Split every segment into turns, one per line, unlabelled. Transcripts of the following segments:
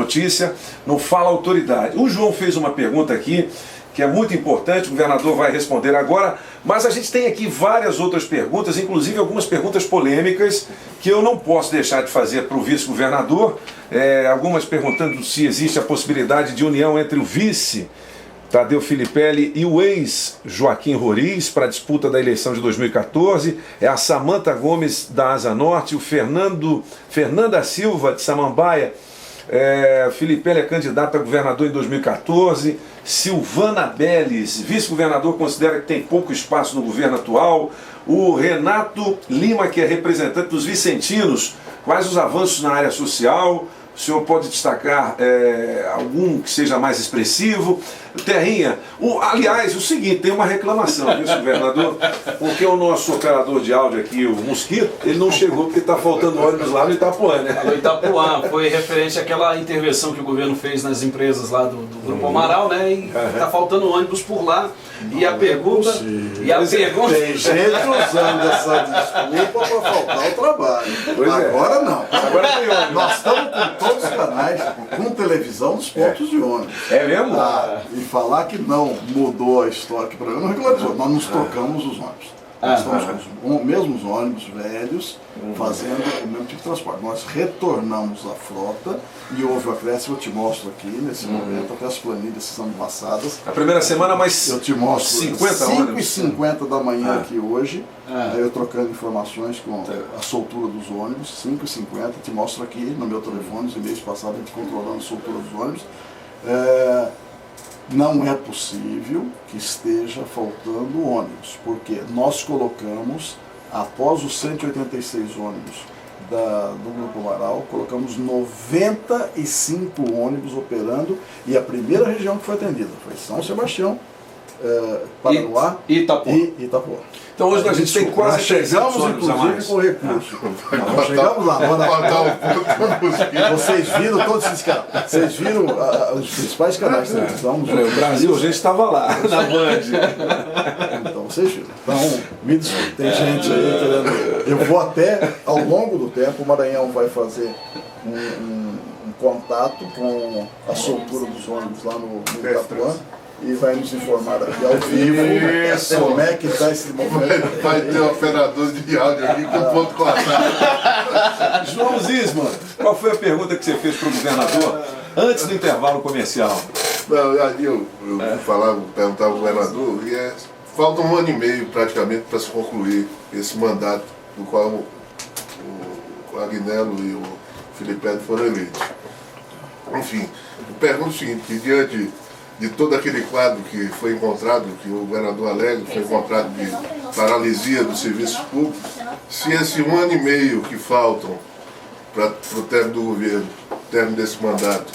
notícia no Fala Autoridade. O João fez uma pergunta aqui que é muito importante, o governador vai responder agora, mas a gente tem aqui várias outras perguntas, inclusive algumas perguntas polêmicas que eu não posso deixar de fazer para o vice-governador, algumas perguntando se existe a possibilidade de união entre o vice Tadeu Filipelli e o ex-Joaquim Roriz para a disputa da eleição de 2014, a Samanta Gomes da Asa Norte, o Fernanda Silva de Samambaia, Filipelli é candidato a governador em 2014, Silvana Belles, vice-governador, considera que tem pouco espaço no governo atual, o Renato Lima, que é representante dos vicentinos, quais os avanços na área social, o senhor pode destacar algum que seja mais expressivo? Terrinha, aliás, o seguinte, tem uma reclamação, vice-governador, porque o nosso operador de áudio aqui, o Mosquito, ele não chegou porque está faltando ônibus lá no Itapuã, né?
No Itapuã, foi referente àquela intervenção que o governo fez nas empresas lá do Grupo Amaral, né? E está faltando ônibus por lá. E a pergunta...
Tem gente usando essa desculpa para faltar o trabalho. Agora não.
Agora tem ônibus.
Nós estamos com todos os canais, com televisão nos pontos de ônibus.
É mesmo?
E falar que não mudou a história, que o programa não regularizou. Nós nos trocamos os ônibus. Nós estamos com os mesmos ônibus velhos, fazendo o mesmo tipo de transporte. Nós retornamos à frota e houve o acréscimo, eu te mostro aqui nesse momento, até as planilhas são passadas.
A primeira semana, mas
eu te mostro 5h50 da manhã aqui hoje, aí eu trocando informações com a soltura dos ônibus, 5h50, te mostro aqui no meu telefone, os e-mails passados, a gente controlando a soltura dos ônibus. Não é possível que esteja faltando ônibus, porque nós colocamos, após os 186 ônibus do Grupo Amaral, colocamos 95 ônibus operando, e a primeira região que foi atendida foi São Sebastião, Paranoá e Itapuã.
Então hoje a gente tem quase
chegamos inclusive com recurso. Chegamos lá. Vocês viram todos esses canais. Vocês viram os principais canais de televisão.
O Brasil, a gente estava lá, na Band.
Então vocês viram. Então, me desculpe, tem gente aí querendo. Eu vou até, ao longo do tempo, o Maranhão vai fazer um contato com a soltura dos ônibus lá no Itapuã. E vai nos informar aqui ao vivo como é que está esse movimento.
Vai ter operador de áudio aqui com ponto cortado.
João Zisman, qual foi a pergunta que você fez para o governador antes do intervalo comercial?
Não, ali eu perguntar ao governador, falta 1 ano e meio praticamente para se concluir esse mandato do qual o Agnello e o Filipelli foram eleitos. Enfim, eu pergunto o seguinte, que diante de todo aquele quadro que foi encontrado, que o governador alega, foi encontrado de paralisia dos serviços públicos, se esse 1 ano e meio que faltam para o término do governo, término desse mandato,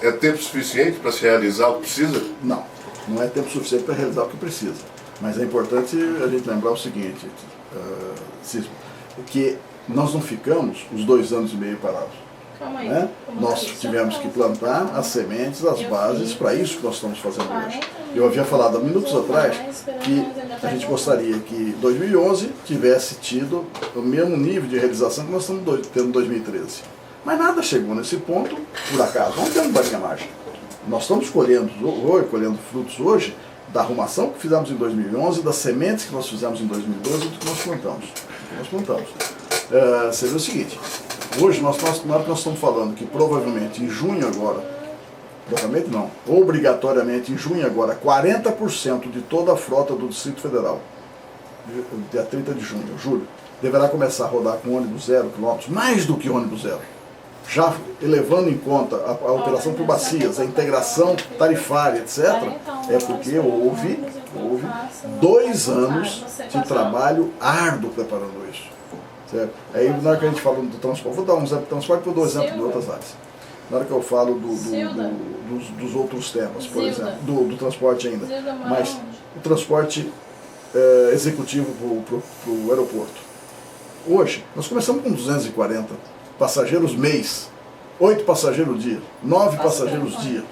é tempo suficiente para se realizar o que precisa?
Não, não é tempo suficiente para realizar o que precisa. Mas é importante a gente lembrar o seguinte, Cismo, que nós não ficamos os 2 anos e meio parados. Né? Nós tivemos que plantar as sementes, as bases, para isso que nós estamos fazendo hoje. Eu havia falado há minutos atrás que a gente gostaria que 2011 tivesse tido o mesmo nível de realização que nós estamos tendo em 2013. Mas nada chegou nesse ponto por acaso, não temos varinha mágica. Nós estamos colhendo frutos hoje da arrumação que fizemos em 2011, das sementes que nós fizemos em 2012 e do que nós plantamos. Você vê o seguinte, hoje, na hora que nós estamos falando que provavelmente em junho agora, provavelmente não, obrigatoriamente em junho agora, 40% de toda a frota do Distrito Federal, dia 30 de junho, julho, deverá começar a rodar com ônibus 0 km, mais do que ônibus 0. Já levando em conta a operação por bacias, a integração tarifária, etc., é porque houve 2 anos de trabalho árduo preparando isso. Certo? Aí na hora que a gente fala do transporte, vou dar um exemplo do transporte, vou dar um exemplo de outras áreas. Na hora que eu falo dos outros temas, por exemplo, do transporte ainda, mas o transporte executivo para o aeroporto. Hoje, nós começamos com 240 passageiros mês, 8 passageiros dia, 9 passageiros dia,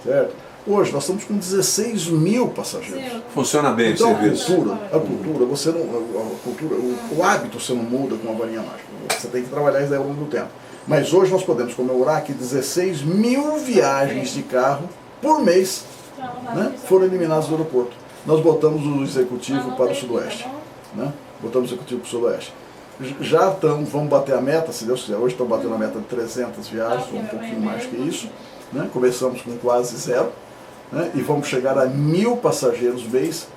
certo? Hoje nós estamos com 16 mil passageiros.
Funciona bem
então,
o serviço.
O hábito você não muda com uma varinha mágica. Você tem que trabalhar isso aí ao longo do tempo. Mas hoje nós podemos comemorar que 16 mil viagens de carro por mês, né, foram eliminadas do aeroporto. Nós botamos o executivo para o sudoeste. Né? Botamos o executivo para o sudoeste. Já vamos bater a meta, se Deus quiser. Hoje estamos batendo a meta de 300 viagens, ou um pouquinho mais que isso. Né? Começamos com quase zero. Né? E vamos chegar a 1.000 passageiros mês,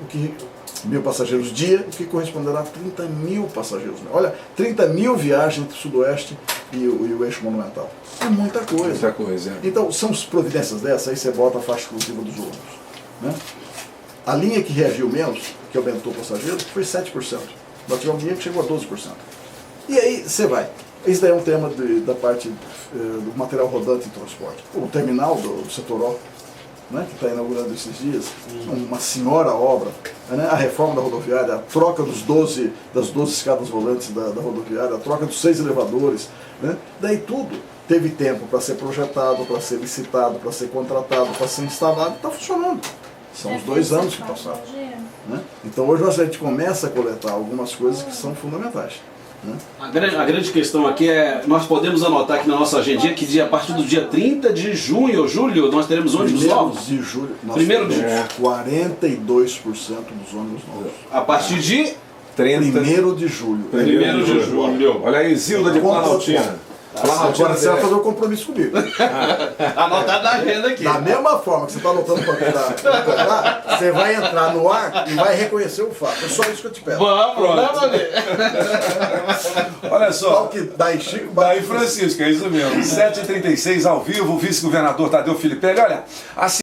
1.000 passageiros dia, o que corresponderá a 30 mil passageiros. Olha, 30 mil viagens entre o sudoeste e o eixo monumental. É muita coisa.
Muita coisa, é.
Então, são providências dessas, aí você bota a faixa exclusiva dos ônibus. Né? A linha que reagiu menos, que aumentou o passageiro, foi 7%. Nós tivemos linha que chegou a 12%. E aí você vai. Esse daí é um tema da parte do material rodante em transporte. O terminal do setor O, né, que está inaugurando esses dias, uma senhora obra, né, a reforma da rodoviária, a troca das 12 escadas volantes da rodoviária, a troca dos 6 elevadores, né, daí tudo teve tempo para ser projetado, para ser licitado, para ser contratado, para ser instalado, está funcionando. São os 2 anos que passaram. Né? Então hoje a gente começa a coletar algumas coisas que são fundamentais. Né?
A grande questão aqui é, nós podemos anotar aqui na nossa agendinha que a partir do dia 30 de junho ou julho nós teremos ônibus novos?
De julho, nós
Primeiro de
42% dos ônibus novos.
A partir de
30.
1º de julho.
1º de julho.
Olha aí, Zilda de Planaltina.
Agora você vai fazer um compromisso comigo.
Anotado na agenda aqui.
Da mesma forma que você está anotando para comprar, você vai entrar no ar e vai reconhecer o fato. É só isso que eu te peço.
Vamos, né,
Olha só.
Que daí Chico,
Daí Francisco, é isso mesmo. 7h36 ao vivo, o vice-governador Tadeu Filipelli. Olha, assim